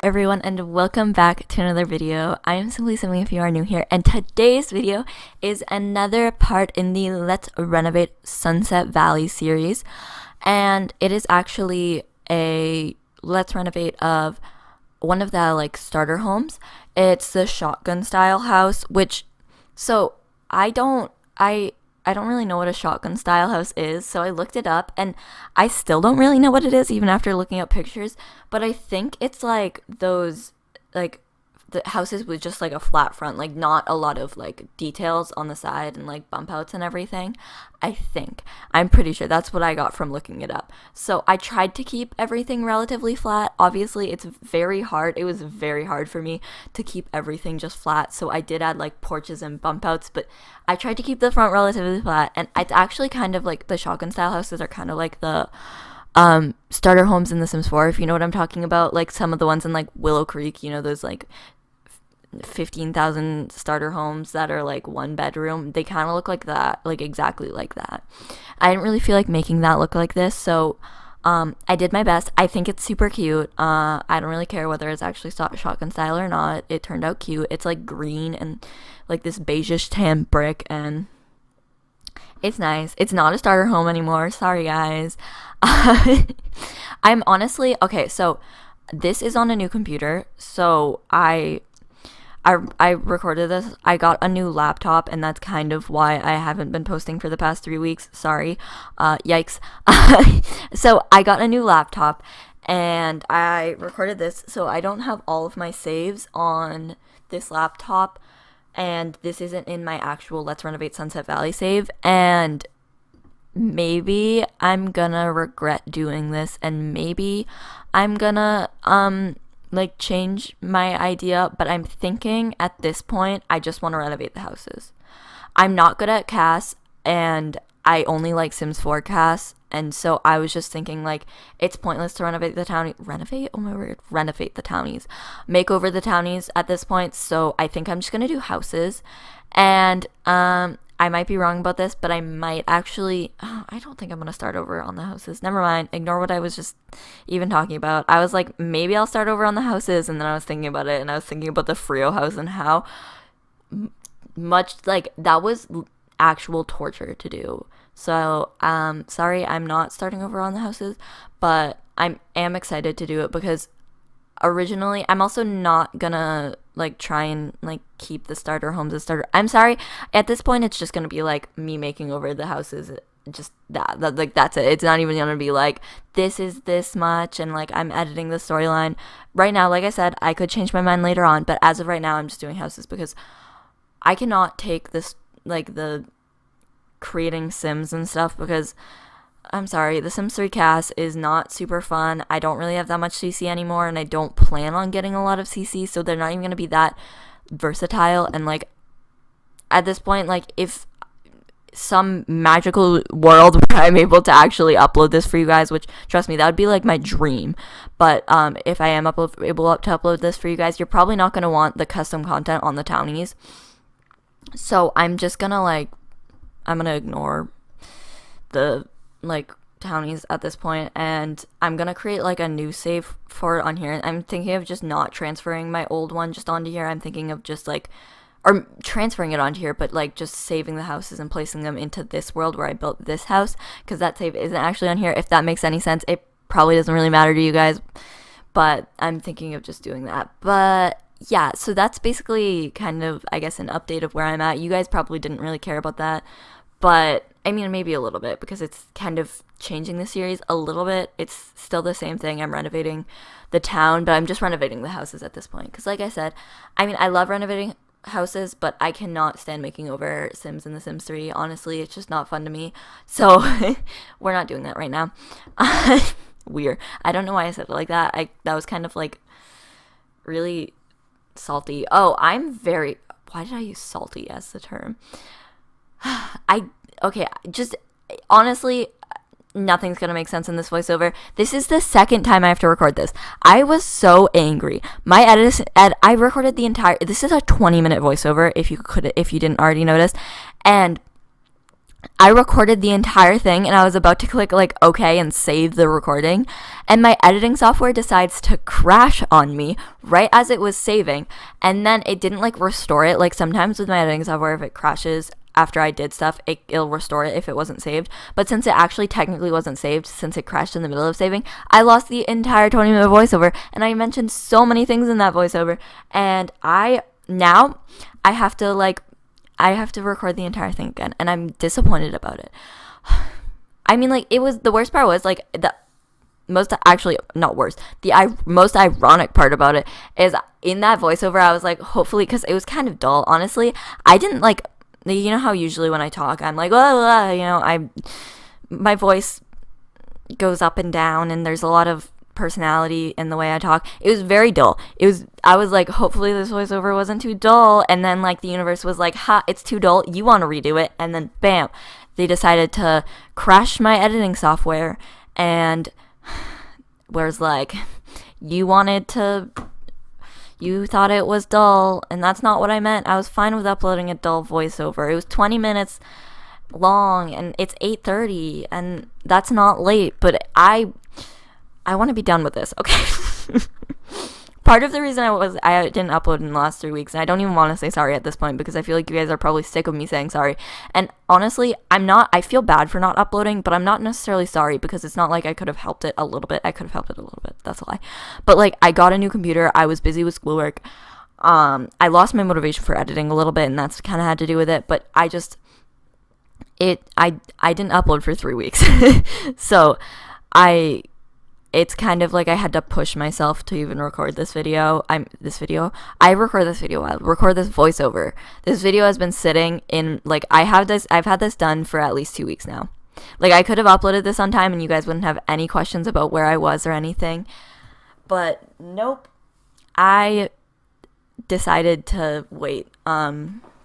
everyone, and welcome back to another video. I am Simply Simmy if you are new here, and today's video is another part in the Let's Renovate Sunset Valley series, and it is actually a Let's Renovate of one of the starter homes. It's the shotgun style house, I don't really know what a shotgun style house is, so I looked it up, and I still don't really know what it is even after looking up pictures, but I think it's like those, the houses with just a flat front, not a lot of details on the side and bump outs and everything. I'm pretty sure that's what I got from looking it up. So I tried to keep everything relatively flat. Obviously it's very hard. It was very hard for me to keep everything just flat, so I did add porches and bump outs, but I tried to keep the front relatively flat, and it's actually kind of the shotgun style houses are kind of like the starter homes in The Sims 4, if you know what I'm talking about. Some of the ones in Willow Creek, those 15,000 starter homes that are one bedroom, they kind of look like that, exactly like that. I didn't really feel like making that look like this, so I did my best. I think it's super cute. I don't really care whether it's actually shotgun style or not. It turned out cute. It's green and this beigeish tan brick, and it's nice. It's not a starter home anymore. Sorry, guys. I'm honestly okay. So this is on a new computer. So I recorded this. I got a new laptop, and that's kind of why I haven't been posting for the past 3 weeks. Sorry. Yikes. So I got a new laptop, and I recorded this. So I don't have all of my saves on this laptop, and this isn't in my actual Let's Renovate Sunset Valley save, and maybe I'm gonna regret doing this, and maybe I'm gonna change my idea, but I'm thinking at this point I just want to renovate the houses. I'm not good at CAS, and I only like Sims 4 CAS, and so I was just thinking it's pointless to renovate the townies, make over the townies at this point. So I think I'm just gonna do houses, and I might be wrong about this, but I might actually, I don't think I'm going to start over on the houses. Never mind. Ignore what I was just even talking about. I was maybe I'll start over on the houses, and then I was thinking about it, and I was thinking about the Frio house and how much, that was actual torture to do. So, sorry, I'm not starting over on the houses, but I am excited to do it because originally I'm also not gonna try and keep the starter homes as starter. I'm sorry, at this point it's just gonna be me making over the houses, just that that's it. It's not even gonna be this is this much and I'm editing the storyline right now. Like I said, I could change my mind later on, but as of right now I'm just doing houses because I cannot take this the creating Sims and stuff, because I'm sorry, The Sims 3 CAS is not super fun. I don't really have that much CC anymore, and I don't plan on getting a lot of CC, so they're not even going to be that versatile. And at this point, if some magical world where I'm able to actually upload this for you guys, which, trust me, that would be my dream, but if I am able to upload this for you guys, you're probably not going to want the custom content on the townies. So I'm just gonna I'm gonna ignore the townies at this point, and I'm gonna create a new save for it on here. I'm thinking of just not transferring my old one just onto here. I'm thinking of just or transferring it onto here, but just saving the houses and placing them into this world where I built this house, because that save isn't actually on here, if that makes any sense. It probably doesn't really matter to you guys, but I'm thinking of just doing that. But yeah, so that's basically kind of, I guess, an update of where I'm at. You guys probably didn't really care about that, but I mean, maybe a little bit, because it's kind of changing the series a little bit. It's still the same thing. I'm renovating the town, but I'm just renovating the houses at this point. Because like I said, I mean, I love renovating houses, but I cannot stand making over Sims in The Sims 3. Honestly, it's just not fun to me. So we're not doing that right now. Weird. I don't know why I said it like that. That was kind of really salty. Oh, why did I use salty as the term? Okay, just honestly, nothing's gonna make sense in this voiceover. This is the second time I have to record this. I was so angry. I recorded the entire, this is a 20-minute voiceover, if you didn't already notice, and I recorded the entire thing and I was about to click like OK and save the recording, and my editing software decides to crash on me right as it was saving, and then it didn't like restore it. Like sometimes with my editing software, if it crashes after I did stuff, it'll restore it if it wasn't saved. But since it actually technically wasn't saved, since it crashed in the middle of saving, I lost the entire 20-minute voiceover, and I mentioned so many things in that voiceover, and now I have to record the entire thing again, and I'm disappointed about it. I mean, like, it was, the worst part was, like, the most, actually, not worst, the most ironic part about it is in that voiceover, I was like, hopefully, because it was kind of dull, honestly. I didn't, like, you know how usually when I talk, I'm like, blah, blah, you know, my voice goes up and down, and there's a lot of personality in the way I talk. It was very dull. I was like, hopefully this voiceover wasn't too dull, and then like the universe was like, ha, it's too dull, you want to redo it, and then bam, they decided to crash my editing software, and whereas like, you thought it was dull, and that's not what I meant. I was fine with uploading a dull voiceover. It was 20 minutes long, and it's 8:30, and that's not late, but I want to be done with this, okay? Part of the reason I didn't upload in the last 3 weeks, and I don't even want to say sorry at this point because I feel like you guys are probably sick of me saying sorry. And honestly, I feel bad for not uploading, but I'm not necessarily sorry because it's not like I could have helped it a little bit. I could have helped it a little bit. That's a lie. But like, I got a new computer. I was busy with schoolwork. I lost my motivation for editing a little bit, and that's kind of had to do with it. But I didn't upload for 3 weeks. So it's kind of like I had to push myself to even record this video. I record this video. I record this voiceover. This video has been sitting in, like, I've had this done for at least 2 weeks now. Like, I could have uploaded this on time and you guys wouldn't have any questions about where I was or anything. But nope. I decided to wait.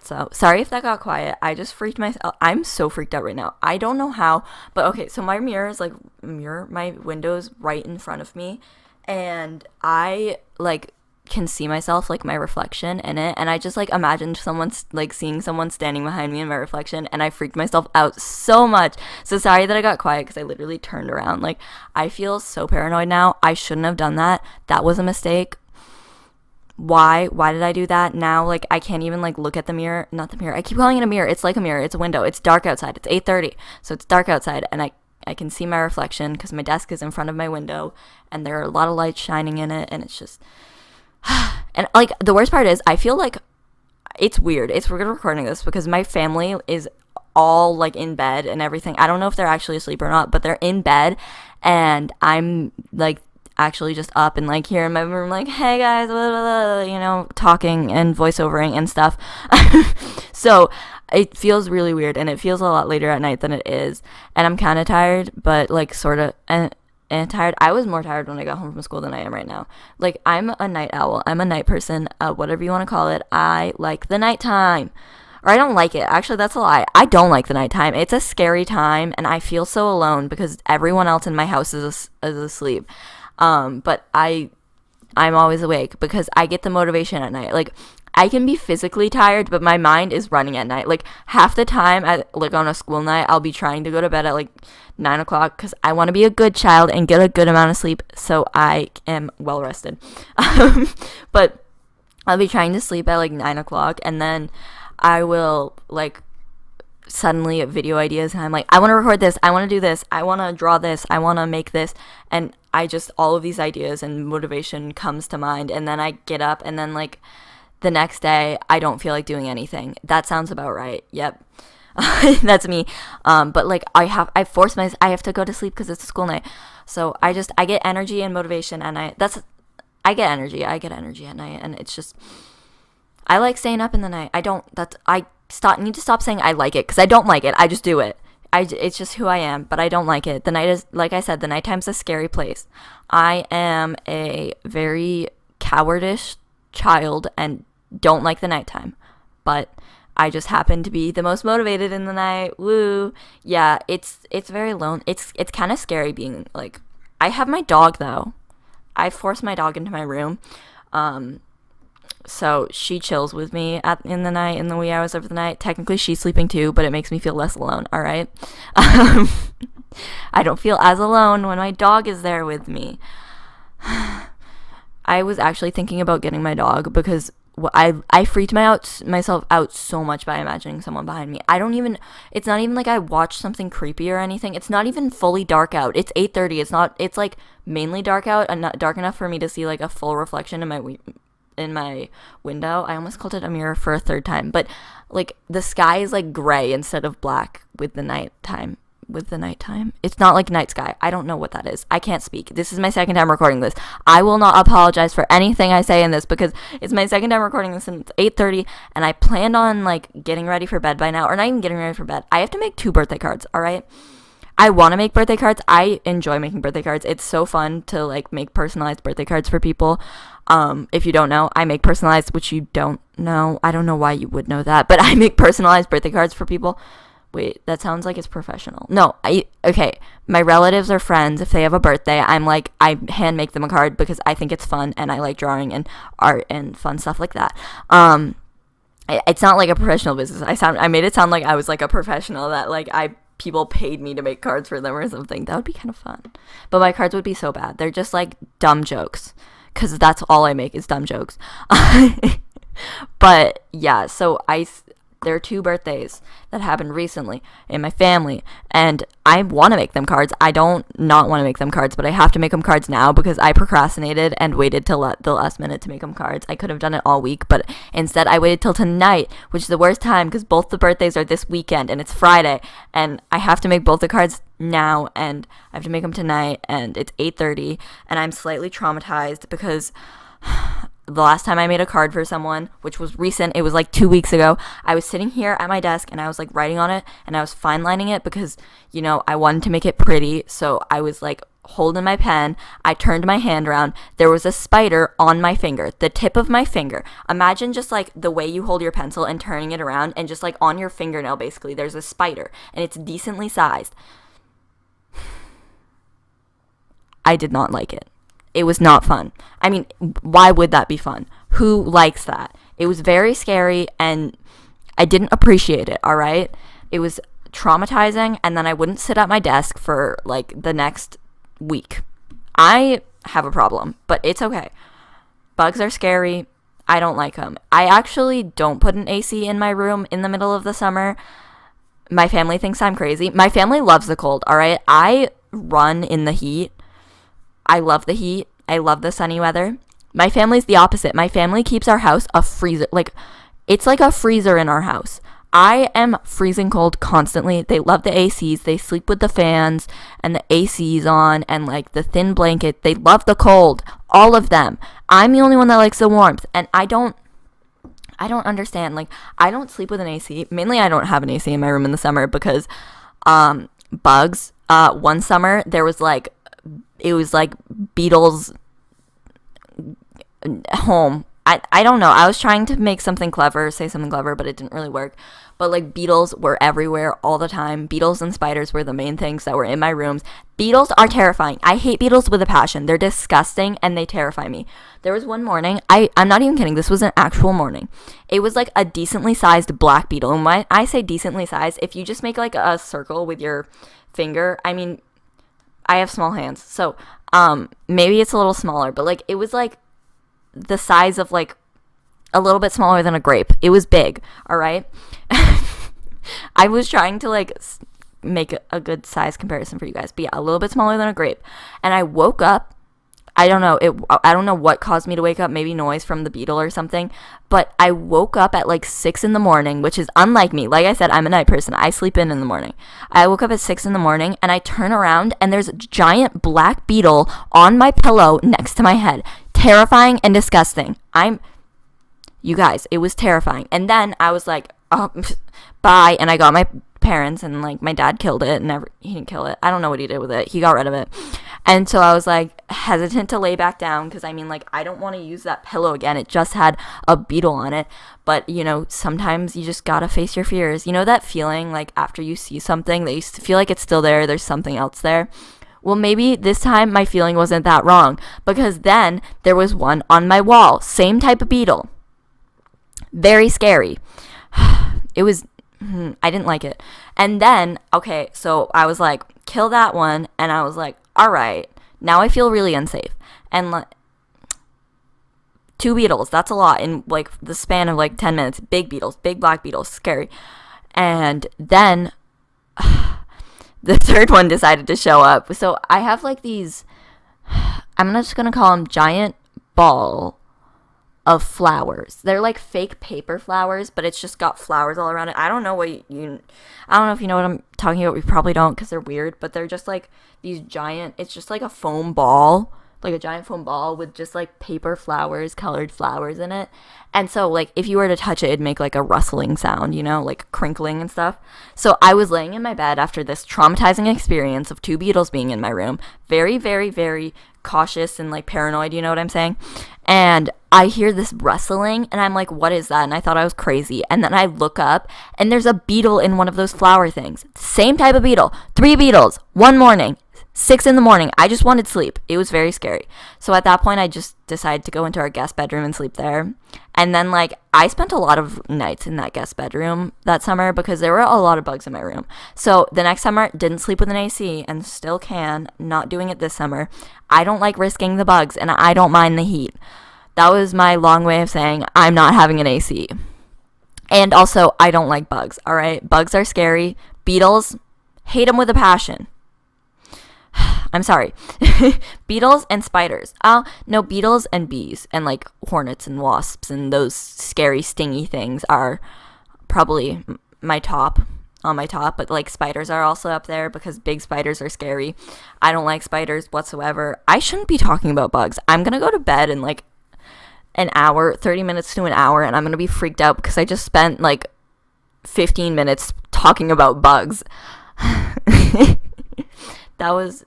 So, sorry if that got quiet. I just freaked myself. I'm so freaked out right now. I don't know how, but okay, so my mirror is like, my window's right in front of me, and I, like, can see myself, like, my reflection in it, and I just, like, imagined seeing someone standing behind me in my reflection, and I freaked myself out so much. So sorry that I got quiet, because I literally turned around. Like, I feel so paranoid now. I shouldn't have done that. That was a mistake. Why did I do that? Now, like, I can't even, like, look at the mirror. Not the mirror. I keep calling it a mirror. It's like a mirror. It's a window. It's dark outside. It's 8:30. So it's dark outside, and I can see my reflection because my desk is in front of my window, and there are a lot of lights shining in it, and it's just... And, like, the worst part is, I feel like it's weird. We're recording this because my family is all, like, in bed and everything. I don't know if they're actually asleep or not, but they're in bed, and I'm, like, actually just up and, like, here in my room, like, hey guys, blah, blah, blah, you know, talking and voiceovering and stuff. So it feels really weird, and it feels a lot later at night than it is, and I'm kind of tired, but, like, sort of, and tired. I was more tired when I got home from school than I am right now. Like, I'm a night owl. I'm a night person, whatever you want to call it. I like the nighttime. Or I don't like it. Actually, that's a lie. I don't like the nighttime. It's a scary time, and I feel so alone because everyone else in my house is asleep. But I'm always awake because I get the motivation at night. Like, I can be physically tired, but my mind is running at night. Like, half the time, like, on a school night, I'll be trying to go to bed at, like, 9 o'clock because I want to be a good child and get a good amount of sleep so I am well rested. But I'll be trying to sleep at, like, 9 o'clock, and then I will, like, suddenly video ideas, and I'm like, I want to record this, I want to do this, I want to draw this, I want to make this, and all of these ideas and motivation comes to mind, and then I get up, and then, like, the next day I don't feel like doing anything. That sounds about right. Yep. That's me. But, like, I have to go to sleep because it's a school night, so I get energy and motivation at night. I get energy at night, and it's just, I like staying up in the night. Need to stop saying I like it, because I don't like it. I just do it. It's just who I am, but I don't like it. The night is, like I said, the nighttime's a scary place. I am a very cowardish child and don't like the nighttime, but I just happen to be the most motivated in the night. Woo. Yeah, it's very lone. It's kind of scary being, like, I have my dog, though. I forced my dog into my room. So she chills with me in the night, in the wee hours of the night. Technically, she's sleeping too, but it makes me feel less alone, all right? Um, I don't feel as alone when my dog is there with me. I was actually thinking about getting my dog because I freaked myself out so much by imagining someone behind me. It's not even like I watched something creepy or anything. It's not even fully dark out. It's 8:30. It's like mainly dark out and not dark enough for me to see like a full reflection in my window. I almost called it a mirror for a third time, but like the sky is like gray instead of black with the nighttime. It's not like night sky. I don't know what that is. I can't speak. This is my second time recording this. I will not apologize for anything I say in this because it's my second time recording this and it's 8:30 and I planned on like getting ready for bed by now, or not even getting ready for bed. I have to make 2 birthday cards, all right? I want to make birthday cards. I enjoy making birthday cards. It's so fun to like make personalized birthday cards for people. If you don't know, I make personalized, which you don't know. I don't know why you would know that, but I make personalized birthday cards for people. Wait, that sounds like it's professional. No, okay, my relatives or friends, if they have a birthday, I hand make them a card because I think it's fun and I like drawing and art and fun stuff like that. It's not like a professional business. I made it sound like I was like a professional, that like people paid me to make cards for them or something. That would be kind of fun. But my cards would be so bad. They're just like dumb jokes because that's all I make is dumb jokes. But yeah, so there are 2 birthdays that happened recently in my family, and I want to make them cards. I don't not want to make them cards, but I have to make them cards now because I procrastinated and waited till the last minute to make them cards. I could have done it all week, but instead I waited till tonight, which is the worst time because both the birthdays are this weekend and it's Friday, and I have to make both the cards now, and I have to make them tonight, and it's 8:30, and I'm slightly traumatized because the last time I made a card for someone, which was recent, it was like 2 weeks ago, I was sitting here at my desk and I was like writing on it and I was fine lining it because, you know, I wanted to make it pretty. So I was like holding my pen. I turned my hand around. There was a spider on my finger, the tip of my finger. Imagine just like the way you hold your pencil and turning it around, and just like on your fingernail, basically, there's a spider and it's decently sized. I did not like it. It was not fun. I mean, why would that be fun? Who likes that? It was very scary and I didn't appreciate it, all right? It was traumatizing, and then I wouldn't sit at my desk for like the next week. I have a problem, but it's okay. Bugs are scary. I don't like them. I actually don't put an AC in my room in the middle of the summer. My family thinks I'm crazy. My family loves the cold, all right? I run in the heat. I love the heat. I love the sunny weather. My family's the opposite. My family keeps our house a freezer. Like, it's like a freezer in our house. I am freezing cold constantly. They love the ACs. They sleep with the fans and the ACs on and like the thin blanket. They love the cold. All of them. I'm the only one that likes the warmth. And I don't understand. Like, I don't sleep with an AC. Mainly, I don't have an AC in my room in the summer because bugs. One summer, it was like beetles home. I don't know. I was trying to say something clever, but it didn't really work. But like beetles were everywhere all the time. Beetles and spiders were the main things that were in my rooms. Beetles are terrifying. I hate beetles with a passion. They're disgusting and they terrify me. There was one morning, I'm not even kidding, this was an actual morning. It was like a decently sized black beetle. And when I say decently sized, if you just make like a circle with your finger, I mean, I have small hands, so maybe it's a little smaller, but like it was like the size of like a little bit smaller than a grape. It was big, all right? I was trying to like make a good size comparison for you guys, but yeah, a little bit smaller than a grape. And I woke up. I don't know what caused me to wake up, maybe noise from the beetle or something, but I woke up at like 6 in the morning, which is unlike me. Like I said, I'm a night person. I sleep in the morning. I woke up at 6 in the morning and I turn around and there's a giant black beetle on my pillow next to my head. Terrifying and disgusting. You guys, it was terrifying. And then I was like, oh, bye. And I got my parents, and like my dad killed it. He didn't kill it. I don't know what he did with it. He got rid of it. And so I was like hesitant to lay back down because I mean, like, I don't want to use that pillow again. It just had a beetle on it. But you know, sometimes you just gotta face your fears. You know that feeling like after you see something that you feel like it's still there, there's something else there? Well, maybe this time my feeling wasn't that wrong, because then there was one on my wall, same type of beetle. Very scary. It was, I didn't like it. And then, okay, so I was like, kill that one. And I was like, all right, now I feel really unsafe. And 2 beetles, that's a lot in like the span of like 10 minutes. Big beetles, big black beetles, scary. And then the third one decided to show up. So I have like these, I'm just going to call them giant ball of flowers. They're like fake paper flowers, but it's just got flowers all around it. I don't know I don't know if you know what I'm talking about. We probably don't, because they're weird, but they're just like these giant, it's just like a foam ball, like a giant foam ball with just like paper flowers, colored flowers in it. And so like if you were to touch it, it'd make like a rustling sound, like crinkling and stuff. So I was laying in my bed after this traumatizing experience of 2 beetles being in my room, very, very, very cautious and like paranoid, you know what I'm saying? And I hear this rustling and I'm like, what is that? And I thought I was crazy. And then I look up and there's a beetle in one of those flower things. Same type of beetle. 3 beetles. One morning. 6 in the morning. I just wanted sleep. It was very scary. So at that point, I just decided to go into our guest bedroom and sleep there. And then like I spent a lot of nights in that guest bedroom that summer because there were a lot of bugs in my room. So the next summer, didn't sleep with an AC and still can. Not doing it this summer. I don't like risking the bugs and I don't mind the heat. That was my long way of saying I'm not having an AC. And also, I don't like bugs, all right? Bugs are scary. Beetles, hate them with a passion. I'm sorry. Beetles and spiders. No, beetles and bees and like hornets and wasps and those scary stingy things are probably on my top, but like spiders are also up there because big spiders are scary. I don't like spiders whatsoever. I shouldn't be talking about bugs. I'm going to go to bed in like an hour, 30 minutes to an hour, and I'm going to be freaked out because I just spent like 15 minutes talking about bugs. That was,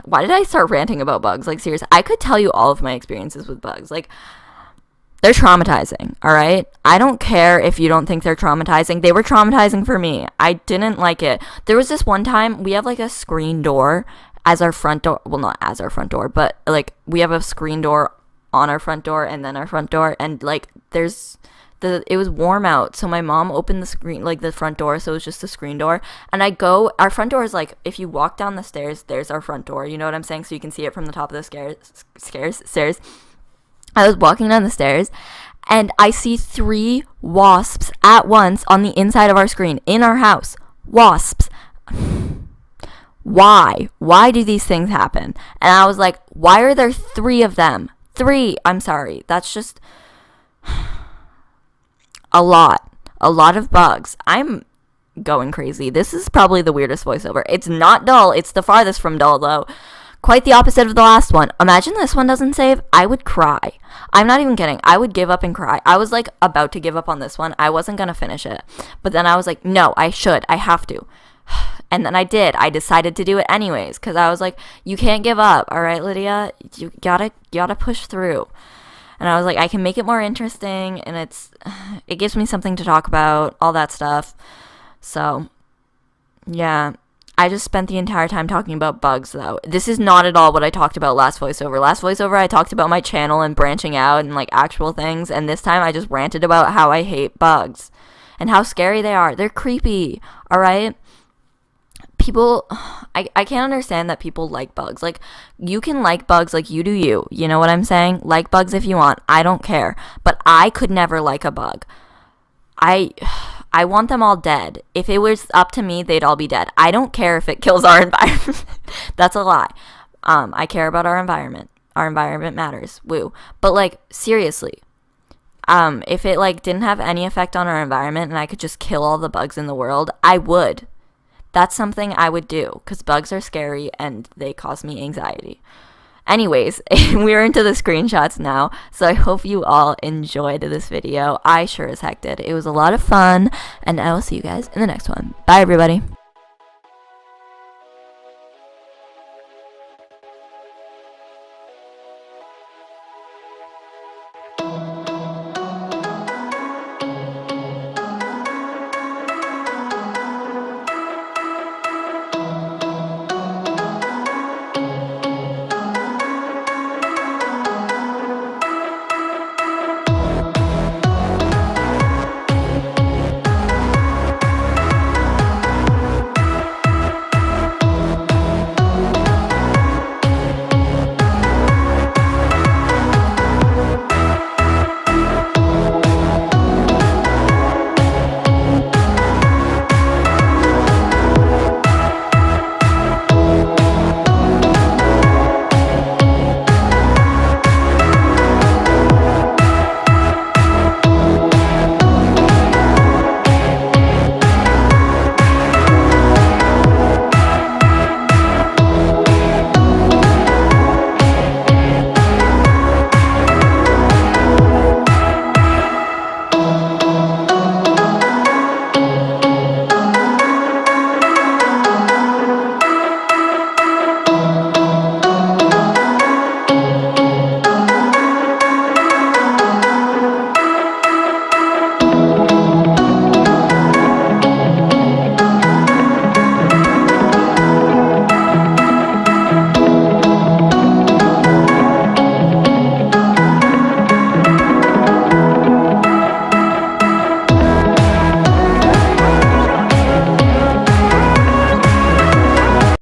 why did I start ranting about bugs? Like, seriously, I could tell you all of my experiences with bugs. Like, they're traumatizing, all right? I don't care if you don't think they're traumatizing. They were traumatizing for me. I didn't like it. There was this one time, we have like a screen door as our front door. Well, not as our front door, but like we have a screen door on our front door and then our front door. And like it was warm out, so my mom opened the screen, like the front door, so it was just the screen door. And our front door is like, if you walk down the stairs, there's our front door, you know what I'm saying? So you can see it from the top of the stairs. I was walking down the stairs, and I see 3 wasps at once on the inside of our screen, in our house. Wasps. Why? Why do these things happen? And I was like, why are there 3 of them? 3. I'm sorry. That's just a lot of bugs. I'm going crazy. This is probably the weirdest voiceover. It's not dull. It's the farthest from dull, though. Quite the opposite of the last one. Imagine this one doesn't save. I would cry. I'm not even kidding. I would give up and cry. I was like about to give up on this one. I wasn't going to finish it. But then I was like, no, I should. I have to. And then I did. I decided to do it anyways because I was like, you can't give up. All right, Lydia? You gotta push through. And I was like, I can make it more interesting, and it gives me something to talk about, all that stuff. So, yeah, I just spent the entire time talking about bugs, though. This is not at all what I talked about last voiceover. Last voiceover, I talked about my channel and branching out and, like, actual things, and this time I just ranted about how I hate bugs and how scary they are. They're creepy, all right? People, I can't understand that people like bugs. Like, you can like bugs like you do you. You know what I'm saying? Like bugs if you want. I don't care. But I could never like a bug. I want them all dead. If it was up to me, they'd all be dead. I don't care if it kills our environment. That's a lie. I care about our environment. Our environment matters. Woo. But, like, seriously. If it, like, didn't have any effect on our environment and I could just kill all the bugs in the world, I would. That's something I would do because bugs are scary and they cause me anxiety. Anyways, we're into the screenshots now, so I hope you all enjoyed this video. I sure as heck did. It was a lot of fun, and I will see you guys in the next one. Bye, everybody.